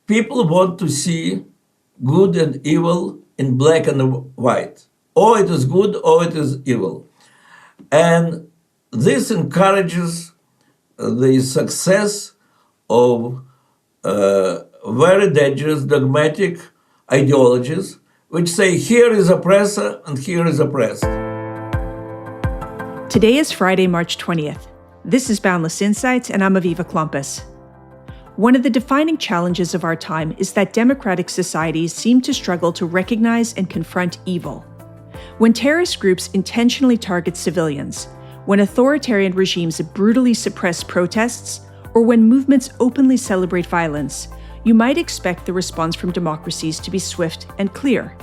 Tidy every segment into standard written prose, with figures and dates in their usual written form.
people want to see good and evil in black and white. Or it is good or it is evil. And this encourages the success of very dangerous dogmatic ideologies which say here is oppressor and here is oppressed. Today is Friday, March 20th. This is Boundless Insights, and I'm Aviva Klompas. One of the defining challenges of our time is that democratic societies seem to struggle to recognize and confront evil. When terrorist groups intentionally target civilians, when authoritarian regimes brutally suppress protests, or when movements openly celebrate violence, you might expect the response from democracies to be swift and clear.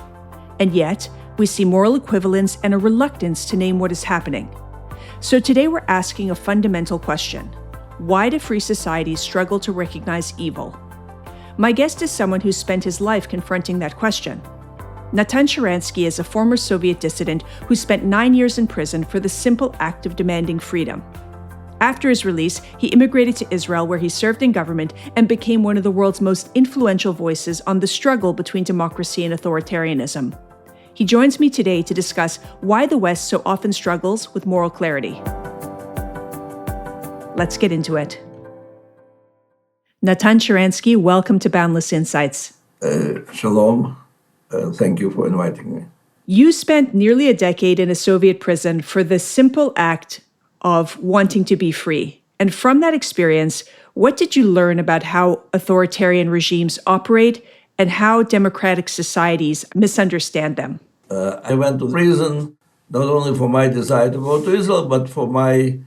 And yet, we see moral equivalence and a reluctance to name what is happening. So today we're asking a fundamental question. Why do free societies struggle to recognize evil? My guest is someone who spent his life confronting that question. Natan Sharansky is a former Soviet dissident who spent 9 years in prison for the simple act of demanding freedom. After his release, he immigrated to Israel, where he served in government and became one of the world's most influential voices on the struggle between democracy and authoritarianism. He joins me today to discuss why the West so often struggles with moral clarity. Let's get into it. Natan Sharansky, welcome to Boundless Insights. Shalom. Thank you for inviting me. You spent nearly a decade in a Soviet prison for the simple act of wanting to be free. And from that experience, what did you learn about how authoritarian regimes operate and how democratic societies misunderstand them? I went to prison not only for my desire to go to Israel, but for my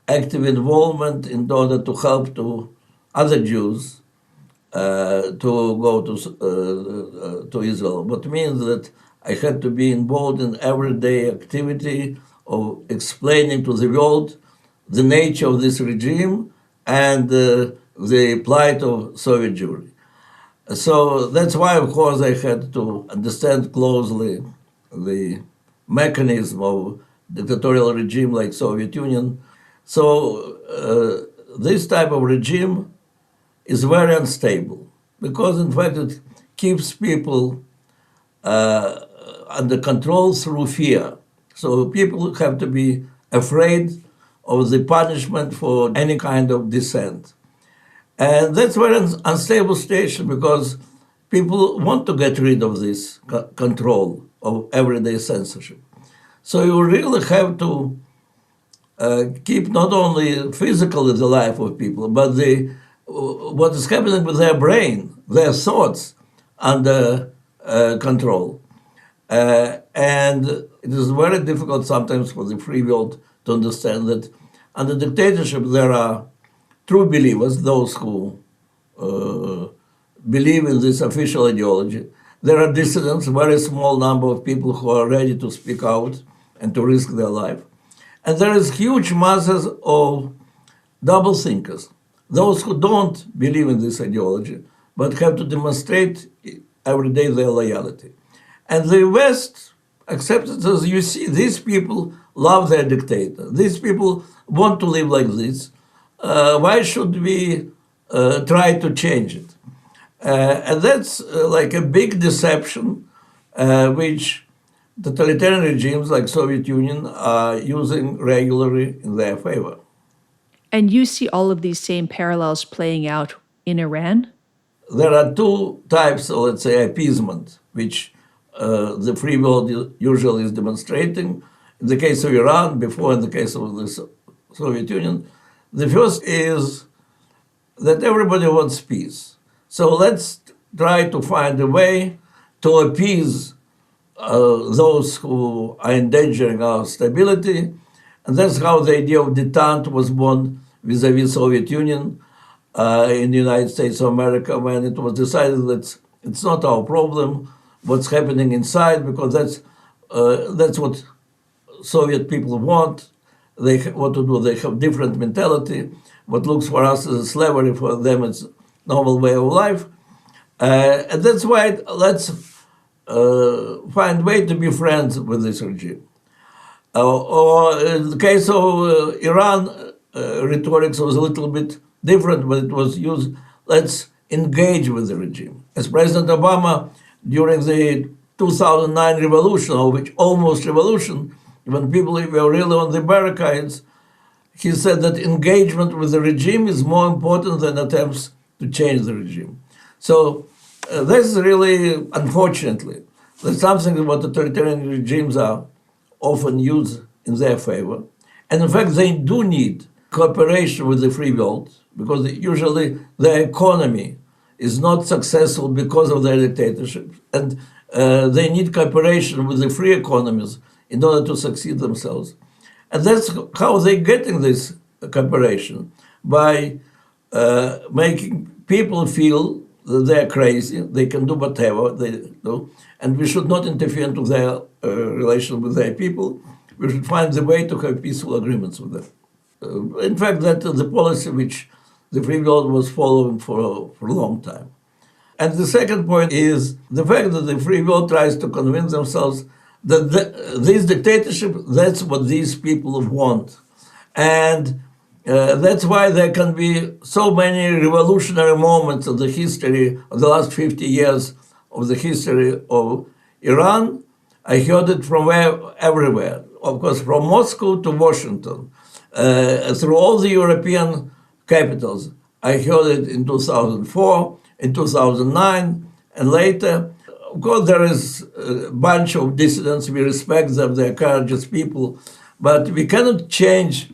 active involvement in order to help to other Jews to go to Israel. What means that I had to be involved in everyday activity of explaining to the world the nature of this regime and the plight of Soviet Jewry. So that's why, of course, I had to understand closely the mechanism of dictatorial regime like Soviet Union. So this type of regime is very unstable because, in fact, it keeps people under control through fear. So people have to be afraid of the punishment for any kind of dissent. And that's very unstable situation because people want to get rid of this control of everyday censorship. So you really have to keep not only physically the life of people, but what is happening with their brain, their thoughts under control. And it is very difficult sometimes for the free world to understand that under dictatorship there are true believers, those who believe in this official ideology. There are dissidents, a very small number of people who are ready to speak out and to risk their life. And there is huge masses of double thinkers, those who don't believe in this ideology, but have to demonstrate every day their loyalty. And the West accepts it as, you see, these people love their dictator. These people want to live like this. Why should we try to change it? And that's like a big deception, which totalitarian regimes like Soviet Union are using regularly in their favor. And you see all of these same parallels playing out in Iran? There are two types of, let's say, appeasement, which the free world usually is demonstrating. In the case of Iran, before in the case of the Soviet Union, the first is that everybody wants peace. So let's try to find a way to appease those who are endangering our stability. And that's how the idea of detente was born vis-a-vis Soviet Union in the United States of America, when it was decided that it's not our problem what's happening inside, because that's what Soviet people want. They what to do. They have different mentality. What looks for us as slavery, for them it's normal way of life, and that's why let's find way to be friends with this regime. Or in the case of Iran, rhetoric was a little bit different, but it was used. Let's engage with the regime. As President Obama, during the 2009 revolution, or which almost revolution, when people were really on the barricades, he said that engagement with the regime is more important than attempts to change the regime. So this is really, unfortunately, that's something what authoritarian regimes are often used in their favor. And in fact, they do need cooperation with the free world, because usually their economy is not successful because of their dictatorship. And they need cooperation with the free economies in order to succeed themselves. And that's how they're getting this cooperation, by making people feel that they're crazy, they can do whatever they do, and we should not interfere into their relation with their people. We should find the way to have peaceful agreements with them. In fact, that is the policy which the free world was following for a long time. And the second point is the fact that the free world tries to convince themselves that this dictatorship, that's what these people want. And that's why there can be so many revolutionary moments of the history of the last 50 years of the history of Iran. I heard it from everywhere, of course, from Moscow to Washington, through all the European capitals. I heard it in 2004, in 2009, and later. Of course, there is a bunch of dissidents. We respect them, they're courageous people, but we cannot change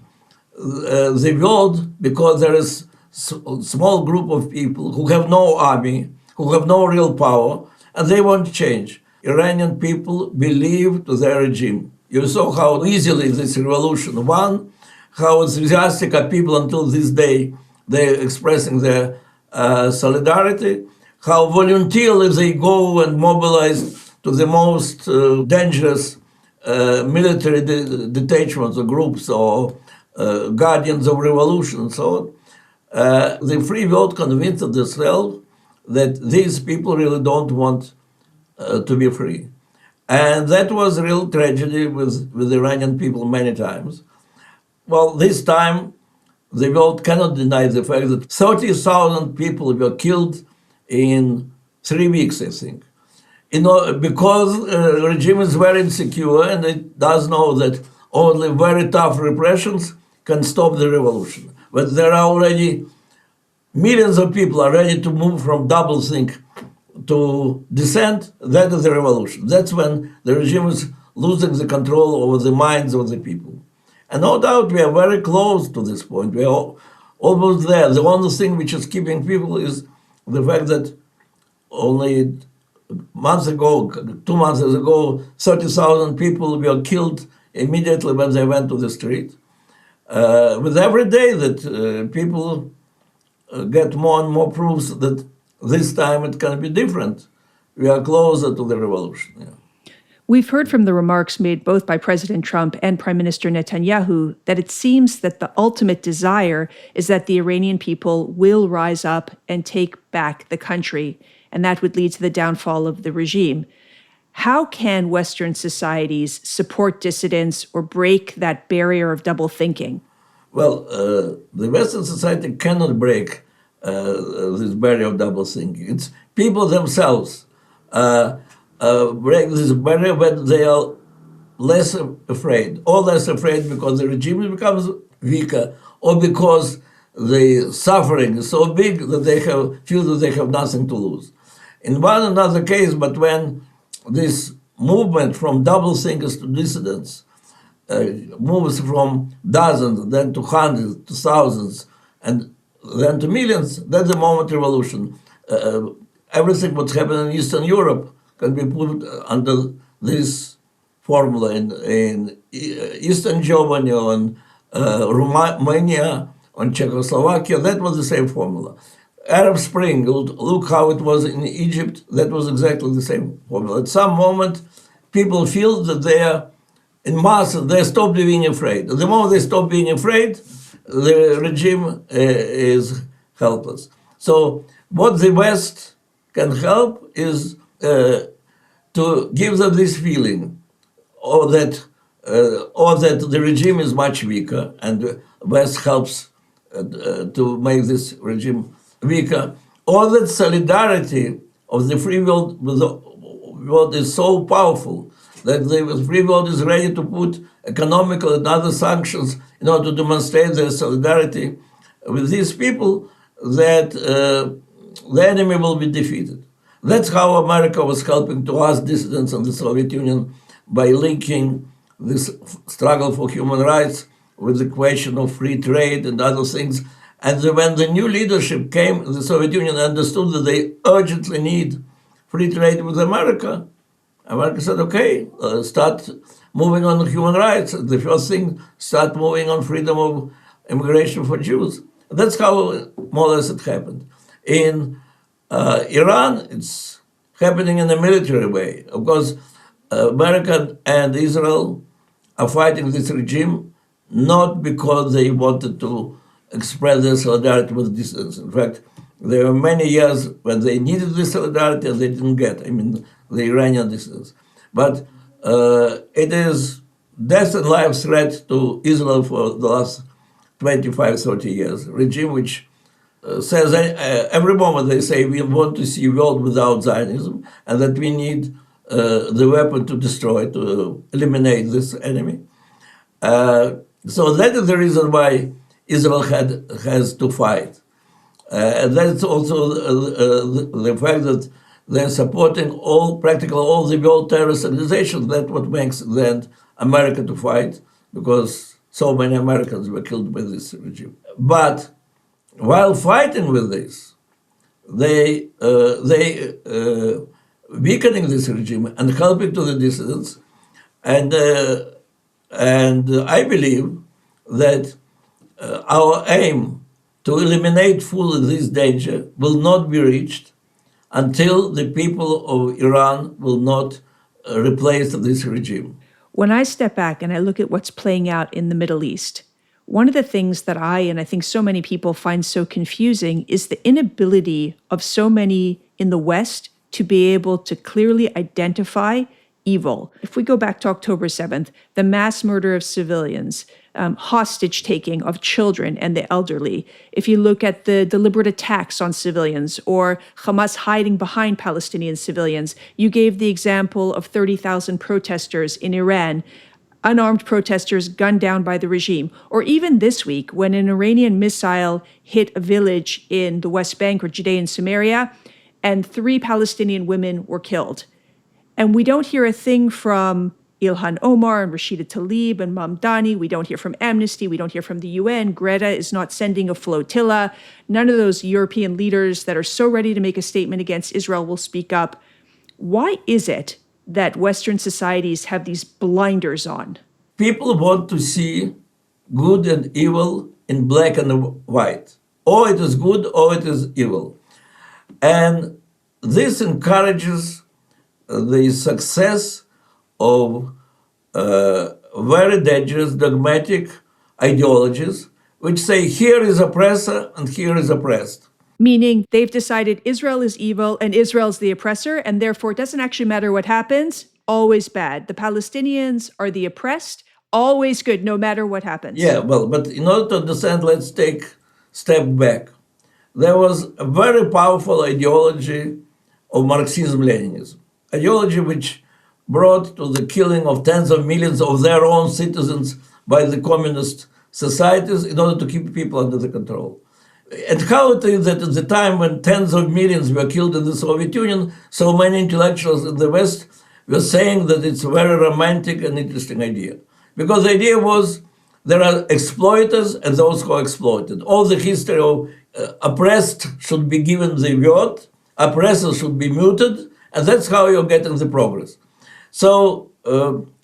the world because there is a small group of people who have no army, who have no real power, and they won't change. Iranian people believe to their regime. You saw how easily this revolution won, how enthusiastic are people until this day. They're expressing their solidarity, how voluntarily they go and mobilize to the most dangerous military detachments or groups or guardians of revolution and so on. The free world convinced themselves that these people really don't want to be free. And that was a real tragedy with the Iranian people many times. Well, this time, the world cannot deny the fact that 30,000 people were killed in 3 weeks, I think. Because the regime is very insecure and it does know that only very tough repressions can stop the revolution. But there are already millions of people are ready to move from doublethink to dissent. That is the revolution. That's when the regime is losing the control over the minds of the people. And no doubt we are very close to this point. We are almost there. The only thing which is keeping people is the fact that only months ago, 2 months ago, 30,000 people were killed immediately when they went to the street. With every day that people get more and more proofs that this time it can be different, we are closer to the revolution. Yeah. We've heard from the remarks made both by President Trump and Prime Minister Netanyahu that it seems that the ultimate desire is that the Iranian people will rise up and take back the country, and that would lead to the downfall of the regime. How can Western societies support dissidents or break that barrier of double thinking? Well, the Western society cannot break this barrier of double thinking. It's people themselves break this barrier when they are less afraid, or less afraid because the regime becomes weaker, or because the suffering is so big that they feel that they have nothing to lose. In one another case, but when this movement from double thinkers to dissidents moves from dozens, then to hundreds, to thousands, and then to millions, that's the moment revolution. Everything what's happening in Eastern Europe can be put under this formula in Eastern Germany, on Romania, on Czechoslovakia. That was the same formula. Arab Spring, look how it was in Egypt. That was exactly the same formula. At some moment, people feel that they are in mass, they stop being afraid. At the moment they stop being afraid, the regime is helpless. So what the West can help is to give them this feeling, or that the regime is much weaker, and West helps to make this regime weaker, all that solidarity of the free world with the world is so powerful that the free world is ready to put economical and other sanctions in order to demonstrate their solidarity with these people, that the enemy will be defeated. That's how America was helping to us dissidents in the Soviet Union, by linking this struggle for human rights with the question of free trade and other things. And when the new leadership came, the Soviet Union understood that they urgently need free trade with America. America said, okay, start moving on human rights. The first thing, start moving on freedom of immigration for Jews. That's how more or less it happened. In Iran, it's happening in a military way. Of course, America and Israel are fighting this regime not because they wanted to express their solidarity with dissidents. In fact, there were many years when they needed this solidarity and they didn't get, the Iranian dissidents. But it is death and life threat to Israel for the last 25, 30 years. Regime which says every moment they say we want to see a world without Zionism and that we need the weapon to destroy, to eliminate this enemy. So that is the reason why Israel has to fight. And that's also the fact that they're supporting practically all the world terrorist organizations. That's what makes then America to fight, because so many Americans were killed by this regime. But while fighting with this, they weakening this regime and helping to the dissidents. And I believe that our aim to eliminate fully this danger will not be reached until the people of Iran will not replace this regime. When I step back and I look at what's playing out in the Middle East, one of the things that I think so many people find so confusing is the inability of so many in the West to be able to clearly identify evil. If we go back to October 7th, the mass murder of civilians, hostage taking of children and the elderly. If you look at the deliberate attacks on civilians or Hamas hiding behind Palestinian civilians, you gave the example of 30,000 protesters in Iran, unarmed protesters gunned down by the regime. Or even this week, when an Iranian missile hit a village in the West Bank or Judean Samaria, and 3 Palestinian women were killed. And we don't hear a thing from Ilhan Omar and Rashida Tlaib and Mamdani. We don't hear from Amnesty. We don't hear from the UN. Greta is not sending a flotilla. None of those European leaders that are so ready to make a statement against Israel will speak up. Why is it that Western societies have these blinders on? People want to see good and evil in black and white. Or it is good or it is evil. And this encourages the success of very dangerous dogmatic ideologies which say here is oppressor and here is oppressed. Meaning they've decided Israel is evil and Israel's the oppressor, and therefore it doesn't actually matter what happens, always bad. The Palestinians are the oppressed, always good, no matter what happens. Yeah, well, but in order to understand, let's take a step back. There was a very powerful ideology of Marxism-Leninism, ideology which brought to the killing of tens of millions of their own citizens by the communist societies in order to keep people under the control. And how it is that at the time when tens of millions were killed in the Soviet Union, so many intellectuals in the West were saying that it's a very romantic and interesting idea. Because the idea was there are exploiters and those who are exploited. All the history of oppressed should be given the word, oppressors should be muted, and that's how you're getting the progress. So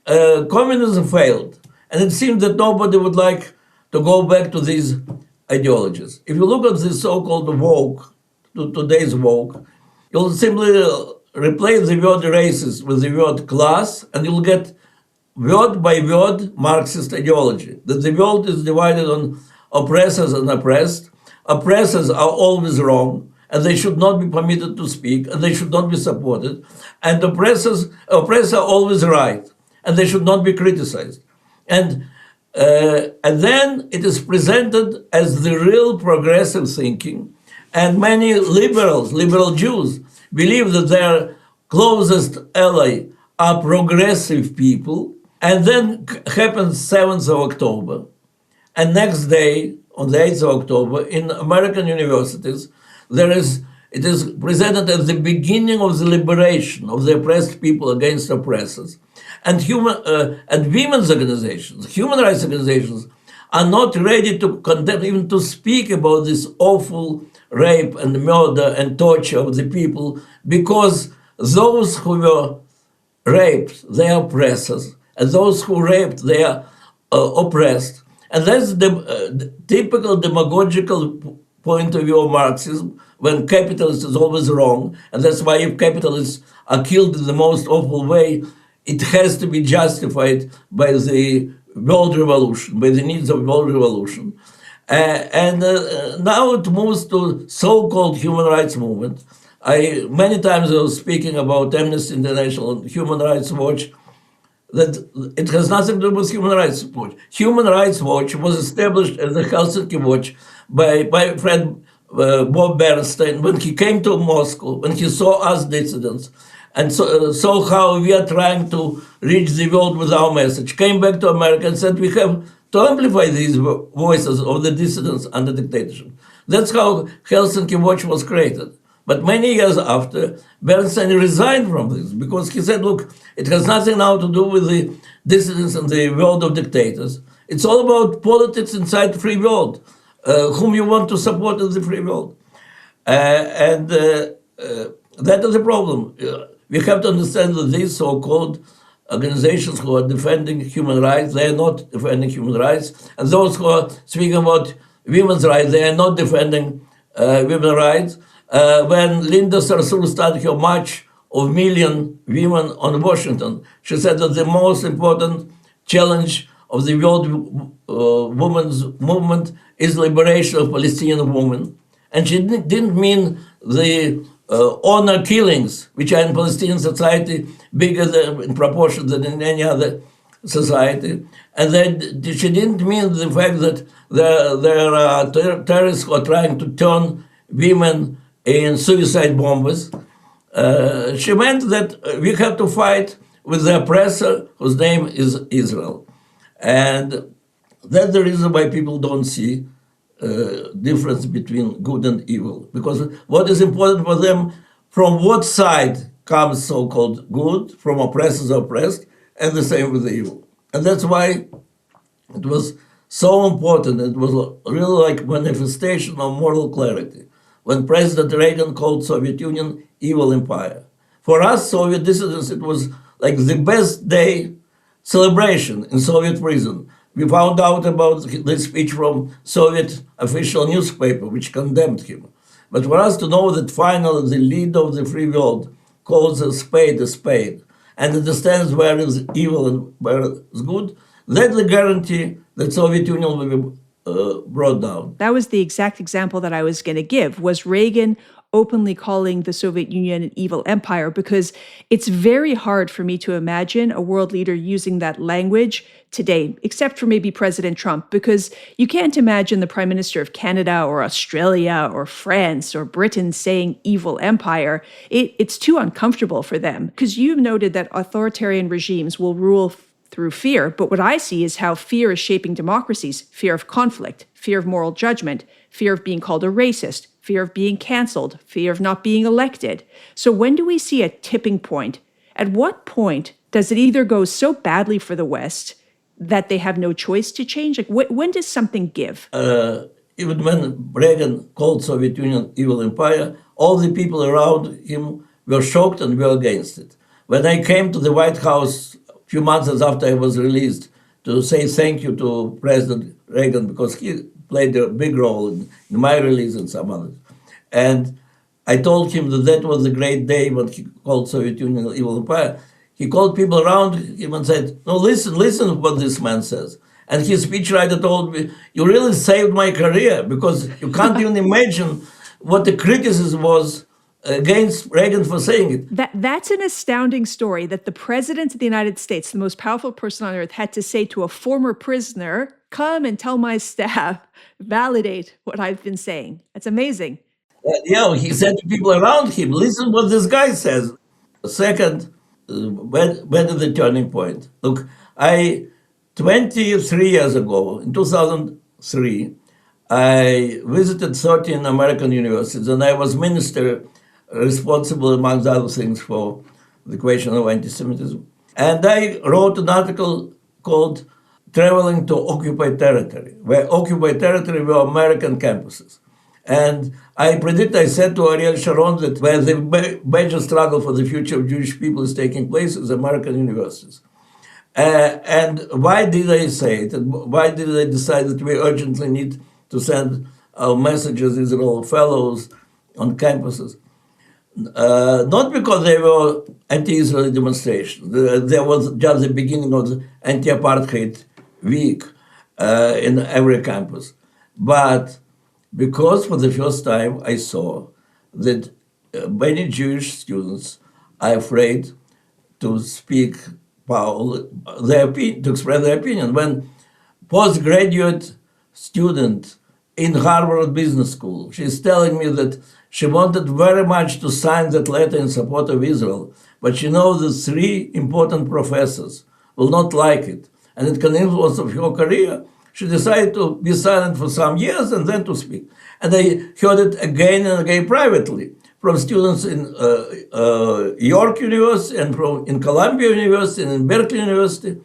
communism failed, and it seemed that nobody would like to go back to these ideologies. If you look at the so-called woke, today's woke, you'll simply replace the word racist with the word class, and you'll get word by word Marxist ideology, that the world is divided on oppressors and oppressed. Oppressors are always wrong, and they should not be permitted to speak, and they should not be supported. And oppressors are always right, and they should not be criticized. And then it is presented as the real progressive thinking, And many liberals, liberal Jews, believe that their closest ally are progressive people. And then happens 7th of October. And next day, on the 8th of October, in American universities, it is presented as the beginning of the liberation of the oppressed people against oppressors. And women's organizations, human rights organizations, are not ready to condemn, even to speak about this awful rape and murder and torture of the people, because those who were raped, they are oppressors, and those who raped, they are oppressed. And that's the typical demagogical point of view of Marxism, when capitalist is always wrong. And that's why if capitalists are killed in the most awful way, it has to be justified by the world revolution, by the needs of world revolution. Now it moves to so-called human rights movement. Many times I was speaking about Amnesty International and Human Rights Watch, that it has nothing to do with Human Rights Watch. Human Rights Watch was established as the Helsinki Watch by my friend Bob Bernstein when he came to Moscow, when he saw us dissidents, and saw how we are trying to reach the world with our message, came back to America and said, we have to amplify these voices of the dissidents under dictatorship. That's how Helsinki Watch was created. But many years after, Bernstein resigned from this because he said, look, it has nothing now to do with the dissidents and the world of dictators. It's all about politics inside the free world, whom you want to support in the free world. That is the problem. We have to understand that these so-called organizations who are defending human rights, they are not defending human rights. And those who are speaking about women's rights, they are not defending women's rights. When Linda Sarsour started her march of million women on Washington, she said that the most important challenge of the world women's movement is liberation of Palestinian women. And she didn't mean the honor killings, which are in Palestinian society bigger in proportion than in any other society. And then she didn't mean the fact that there are terrorists who are trying to turn women in suicide bombers. She meant that we have to fight with the oppressor whose name is Israel. And that's the reason why people don't see difference between good and evil. Because what is important for them, from what side comes so-called good, from oppressors oppressed, and the same with the evil. And that's why it was so important. It was really like manifestation of moral clarity when President Reagan called Soviet Union evil empire. For us, Soviet dissidents, it was like the best day celebration in Soviet prison. We found out about this speech from Soviet official newspaper, which condemned him. But for us to know that finally the leader of the free world calls a spade, and understands where is evil and where is good, that's the guarantee that Soviet Union will be brought down. That was the exact example that I was going to give, was Reagan openly calling the Soviet Union an evil empire, because it's very hard for me to imagine a world leader using that language today, except for maybe President Trump, because you can't imagine the Prime Minister of Canada or Australia or France or Britain saying evil empire. It's too uncomfortable for them, because you've noted that authoritarian regimes will rule through fear. But what I see is how fear is shaping democracies: fear of conflict, fear of moral judgment, fear of being called a racist, fear of being canceled, fear of not being elected. So when do we see a tipping point? At what point does it either go so badly for the West that they have no choice to change? Like, when does something give? Even when Reagan called Soviet Union evil empire, all the people around him were shocked and were against it. When I came to the White House few months after I was released to say thank you to President Reagan, because he played a big role in my release and some others. And I told him that was a great day when he called Soviet Union an evil empire. He called people around him and said, no, listen to what this man says. And his speechwriter told me, you really saved my career, because you can't even imagine what the criticism was against Reagan for saying it. That's an astounding story, that the president of the United States, the most powerful person on earth, had to say to a former prisoner, come and tell my staff, validate what I've been saying. That's amazing. He said to people around him, listen what this guy says. Second, when is the turning point? Look, 23 years ago, in 2003, I visited 13 American universities, and I was minister responsible, amongst other things, for the question of anti-Semitism. And I wrote an article called Traveling to Occupied Territory, where occupied territory were American campuses. And I said to Ariel Sharon that where the major struggle for the future of Jewish people is taking place is American universities. And why did I say it? And why did I decide that we urgently need to send our messages, Israel fellows, on campuses? Not because they were anti-Israeli demonstrations. There was just the beginning of the anti-apartheid week in every campus. But because for the first time I saw that many Jewish students are afraid to speak to express their opinion. When postgraduate student in Harvard Business School, she's telling me that she wanted very much to sign that letter in support of Israel, but she knows the three important professors will not like it, and it can influence of her career. She decided to be silent for some years and then to speak. And I heard it again and again privately from students in York University and in Columbia University and in Berkeley University.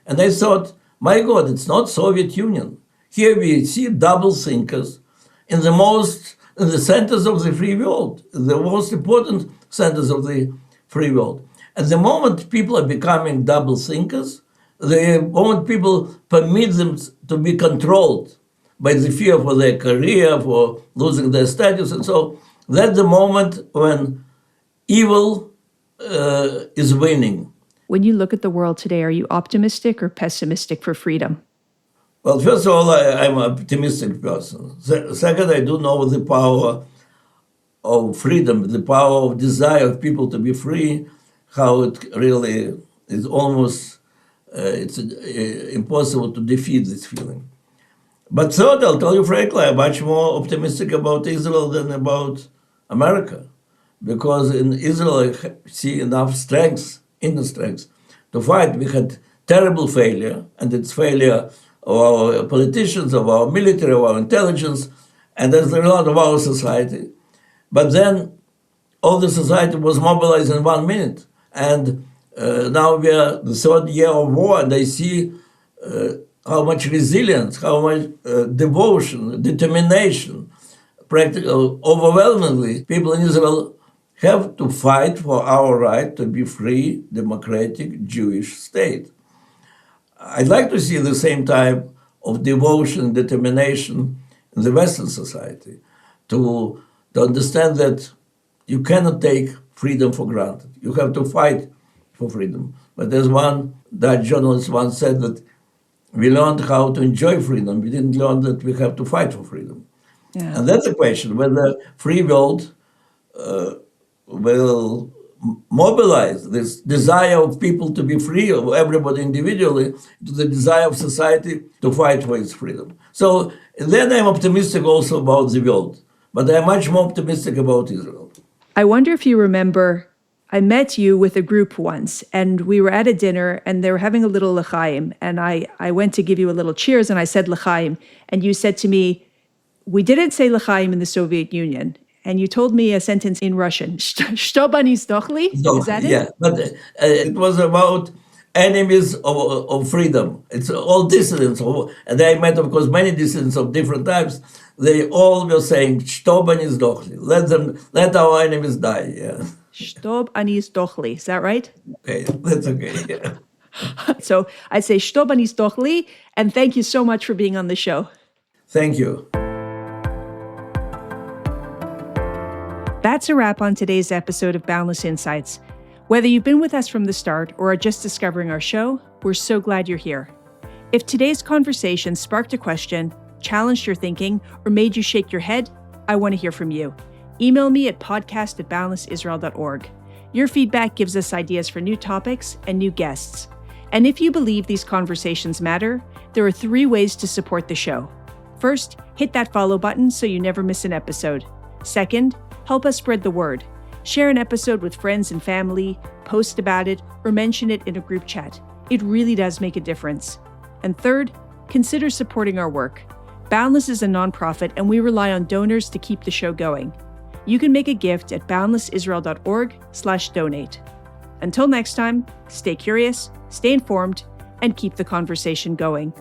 And I thought, my God, it's not Soviet Union. Here we see double thinkers in the centers of the free world, the most important centers of the free world. At the moment people are becoming double thinkers, the moment people permit them to be controlled by the fear for their career, for losing their status, and so that's the moment when evil is winning. When you look at the world today, are you optimistic or pessimistic for freedom? Well, first of all, I'm an optimistic person. Second, I do know the power of freedom, the power of desire of people to be free, how it really is almost, it's impossible to defeat this feeling. But third, I'll tell you frankly, I'm much more optimistic about Israel than about America, because in Israel I see enough inner strength to fight. We had terrible failure, and it's failure of our politicians, of our military, of our intelligence, and as a result of our society. But then all the society was mobilized in 1 minute, and now we are the third year of war, and I see how much resilience, how much devotion, determination, practically, overwhelmingly, people in Israel have to fight for our right to be free, democratic, Jewish state. I'd like to see the same type of devotion, determination in the Western society, to understand that you cannot take freedom for granted. You have to fight for freedom. But as one Dutch journalist once said, that we learned how to enjoy freedom. We didn't learn that we have to fight for freedom. Yeah. And that's the question, whether free world will mobilize this desire of people to be free, of everybody individually, to the desire of society to fight for its freedom. So then I'm optimistic also about the world, but I'm much more optimistic about Israel. I wonder if you remember, I met you with a group once, and we were at a dinner, and they were having a little l'chaim, and I went to give you a little cheers, and I said l'chaim, and you said to me, we didn't say l'chaim in the Soviet Union. And you told me a sentence in Russian. Что бани сдохли? Is that it? Yeah, but it was about enemies of freedom. It's all dissidents. And I met, of course, many dissidents of different types. They all were saying, что бани сдохли. Let our enemies die. Yeah. Что бани сдохли. Is that right? Okay, that's okay. Yeah. So I'd say, что бани сдохли, and thank you so much for being on the show. Thank you. That's a wrap on today's episode of Boundless Insights. Whether you've been with us from the start or are just discovering our show, we're so glad you're here. If today's conversation sparked a question, challenged your thinking, or made you shake your head, I want to hear from you. Email me at podcast@boundlessisrael.org. Your feedback gives us ideas for new topics and new guests. And if you believe these conversations matter, there are 3 ways to support the show. First, hit that follow button so you never miss an episode. Second, help us spread the word. Share an episode with friends and family, post about it, or mention it in a group chat. It really does make a difference. And third, consider supporting our work. Boundless is a nonprofit, and we rely on donors to keep the show going. You can make a gift at boundlessisrael.org/donate. Until next time, stay curious, stay informed, and keep the conversation going.